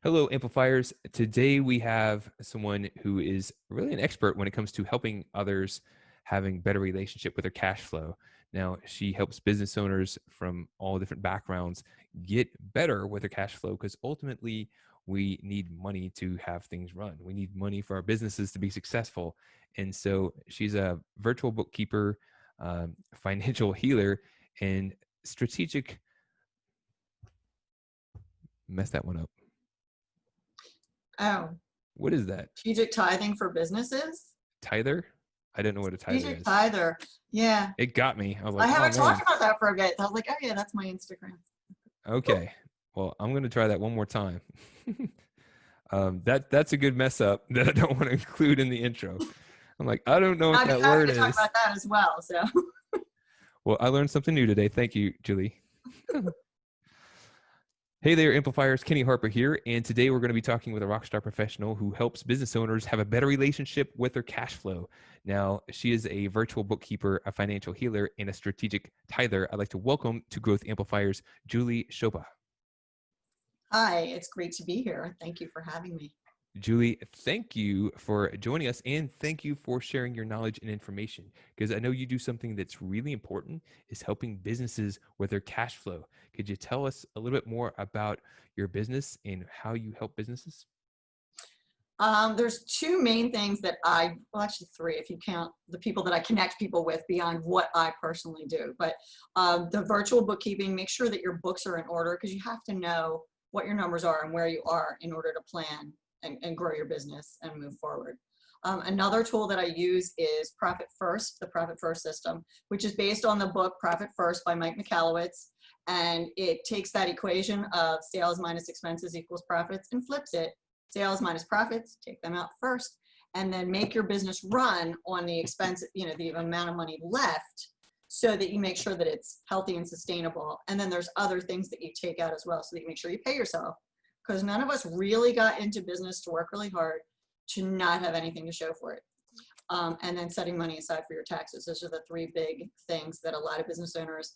Hello, Amplifiers. Today we have someone who is really an expert when it comes to helping others having better relationship with their cash flow. Now, she helps business owners from all different backgrounds get better with their cash flow because ultimately we need money to have things run. We need money for our businesses to be successful. And so she's a virtual bookkeeper, financial healer, and strategic. Mess that one up. Oh, What is that? strategic tithing for businesses? Tither? I don't know what a tither Strategic is. tither. Yeah. It got me. I was I like, haven't oh man. talked about that for a bit. I was like, oh yeah, that's my Instagram. Okay. Well, I'm going to try that one more time. That's a good mess up that I don't want to include in the intro. I'm like, I don't know what I'd be that happy word to talk is. about that as well. So Well, I learned something new today. Thank you, Julie. Hey there, Amplifiers. Kenny Harper here. And today we're going to be talking with a rockstar professional who helps business owners have a better relationship with their cash flow. Now, she is a virtual bookkeeper, a financial healer, and a strategic tither. I'd like to welcome to Growth Amplifiers, Julie Shopa. hi, it's great to be here. Thank you for having me. Julie, thank you for joining us and thank you for sharing your knowledge and information because I know you do something that's really important is helping businesses with their cash flow. Could you tell us a little bit more about your business and how you help businesses? There's two main things that well, actually three, if you count the people that I connect people with beyond what I personally do. But the virtual bookkeeping, make sure that your books are in order because you have to know what your numbers are and where you are in order to plan and grow your business and move forward. Another tool that I use is Profit First, the Profit First system, which is based on the book Profit First by Mike Michalowicz. And it takes that equation of sales minus expenses equals profits and flips it. Sales minus profits, take them out first, and then make your business run on the expense, the amount of money left so that you make sure that it's healthy and sustainable. And then there's other things that you take out as well so that you make sure you pay yourself. Because none of us really got into business to work really hard to not have anything to show for it. And then setting money aside for your taxes. Those are the three big things that a lot of business owners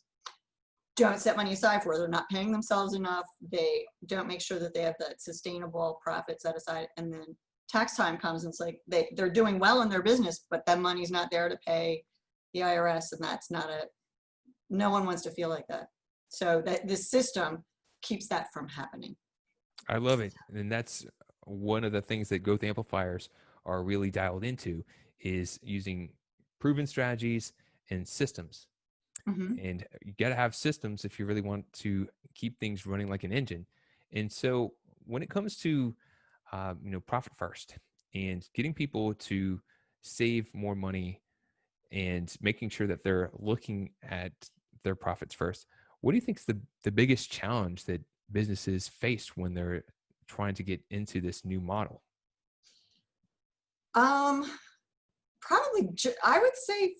don't set money aside for. They're not paying themselves enough. They don't make sure that they have that sustainable profit set aside. And then tax time comes and it's like they're doing well in their business, but that money's not there to pay the IRS. And that's no one wants to feel like that. So that this system keeps that from happening. I love it. And that's one of the things that growth amplifiers are really dialed into is using proven strategies and systems. Mm-hmm. And you got to have systems if you really want to keep things running like an engine. And so when it comes to, profit first and getting people to save more money and making sure that they're looking at their profits first, what do you think is the biggest challenge that businesses face when they're trying to get into this new model? Probably, I would say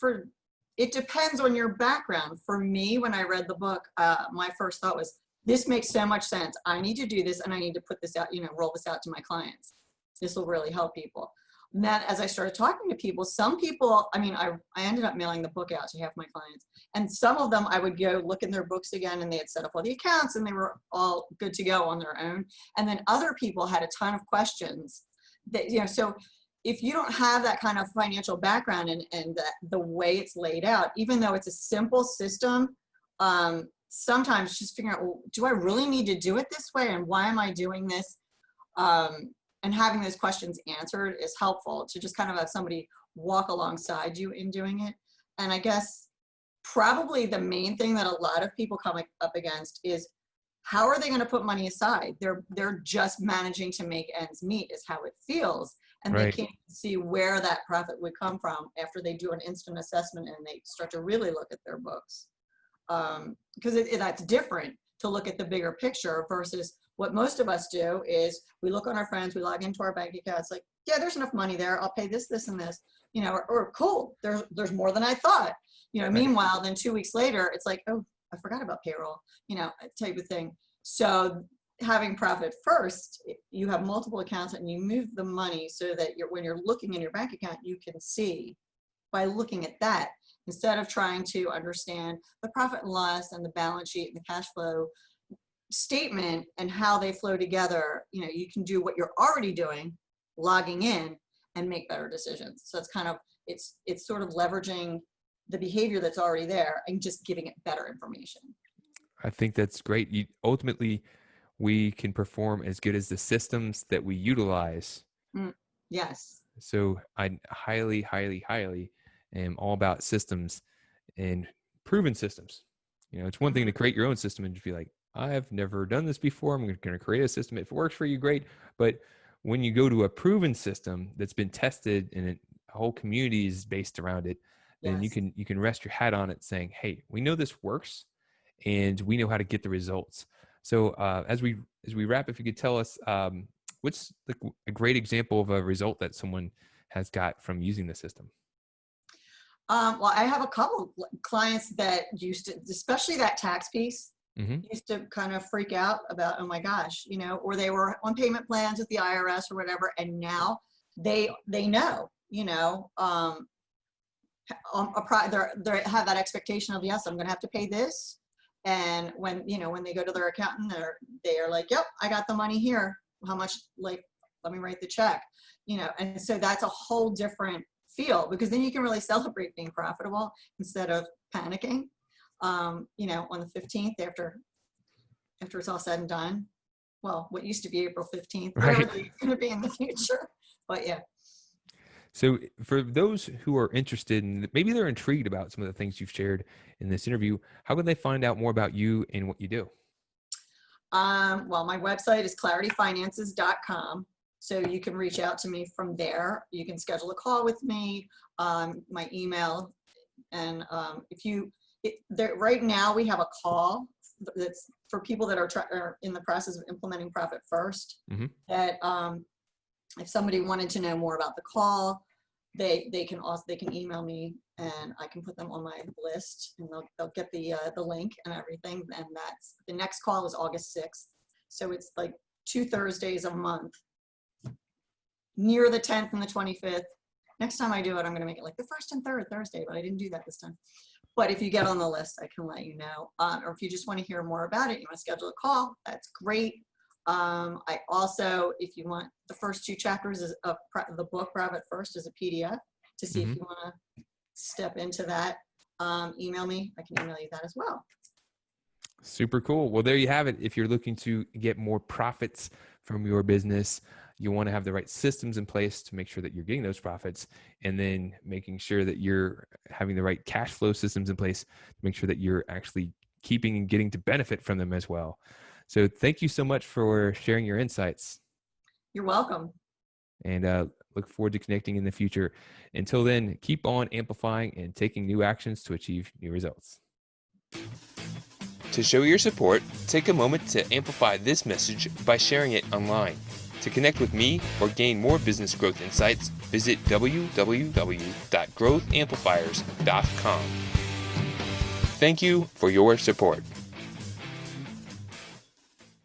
it depends on your background. For me, when I read the book, my first thought was, this makes so much sense. I need to do this and I need to put this out, roll this out to my clients. This will really help people. And then as I started talking to people, some people, I ended up mailing the book out to half my clients. And some of them I would go look in their books again and they had set up all the accounts and they were all good to go on their own. And then other people had a ton of questions that, so if you don't have that kind of financial background and the way it's laid out, even though it's a simple system, sometimes just figuring out, well, do I really need to do it this way? And why am I doing this? And having those questions answered is helpful to just kind of have somebody walk alongside you in doing it. And I guess probably the main thing that a lot of people come up against is how are they going to put money aside? They're just managing to make ends meet is how it feels. And right. They can't see where that profit would come from after they do an instant assessment and they start to really look at their books. Because that's different to look at the bigger picture versus what most of us do is we look on our friends, we log into our bank accounts like, yeah, there's enough money there. I'll pay this, this, and this, or cool, there's more than I thought, right. Meanwhile, then 2 weeks later, it's like, oh, I forgot about payroll, type of thing. So having Profit First, you have multiple accounts and you move the money so that when you're looking in your bank account, you can see by looking at that Instead of trying to understand the profit and loss and the balance sheet and the cash flow statement and how they flow together, you can do what you're already doing, logging in, and make better decisions. So it's kind of, it's sort of leveraging the behavior that's already there and just giving it better information. I think that's great. Ultimately, we can perform as good as the systems that we utilize. Yes. So I highly, highly, highly am all about systems and proven systems. It's one thing to create your own system and just be like, I've never done this before. I'm going to create a system. If it works for you, great. But when you go to a proven system that's been tested and a whole community is based around it, then you can rest your hat on it saying, hey, we know this works and we know how to get the results. So as we wrap, if you could tell us what's a great example of a result that someone has got from using the system? Well, I have a couple clients that used to, especially that tax piece, used to kind of freak out about, oh my gosh, or they were on payment plans with the IRS or whatever, and now they know, they have that expectation of, yes, I'm going to have to pay this. And when they go to their accountant, they are like, yep, I got the money here. How much? Let me write the check. And so that's a whole different feel, because then you can really celebrate being profitable instead of panicking. On the 15th, after it's all said and done. Well, what used to be April 15th, whatever it's going to be in the future. But yeah. So for those who are interested and maybe they're intrigued about some of the things you've shared in this interview, how can they find out more about you and what you do? Well, my website is clarityfinances.com. So you can reach out to me from there. You can schedule a call with me, my email. And right now we have a call that's for people that are in the process of implementing Profit First. That if somebody wanted to know more about the call, they can email me and I can put them on my list, and they'll get the link and everything. And that's the next call is August 6th. So it's like 2 Thursdays a month, near the 10th and the 25th. Next time I do it, I'm going to make it like the 1st and 3rd Thursday, but I didn't do that this time. But if you get on the list, I can let you know. Or if you just want to hear more about it, you want to schedule a call, that's great. I also, if you want the first 2 chapters of the book, Profit First, is a PDF to see if you want to step into that. Email me. I can email you that as well. Super cool. Well, there you have it. If you're looking to get more profits from your business, you want to have the right systems in place to make sure that you're getting those profits, and then making sure that you're having the right cash flow systems in place to make sure that you're actually keeping and getting to benefit from them as well. So thank you so much for sharing your insights. You're welcome. And look forward to connecting in the future. Until then, keep on amplifying and taking new actions to achieve new results. To show your support, take a moment to amplify this message by sharing it online. To connect with me or gain more business growth insights, visit www.growthamplifiers.com. Thank you for your support.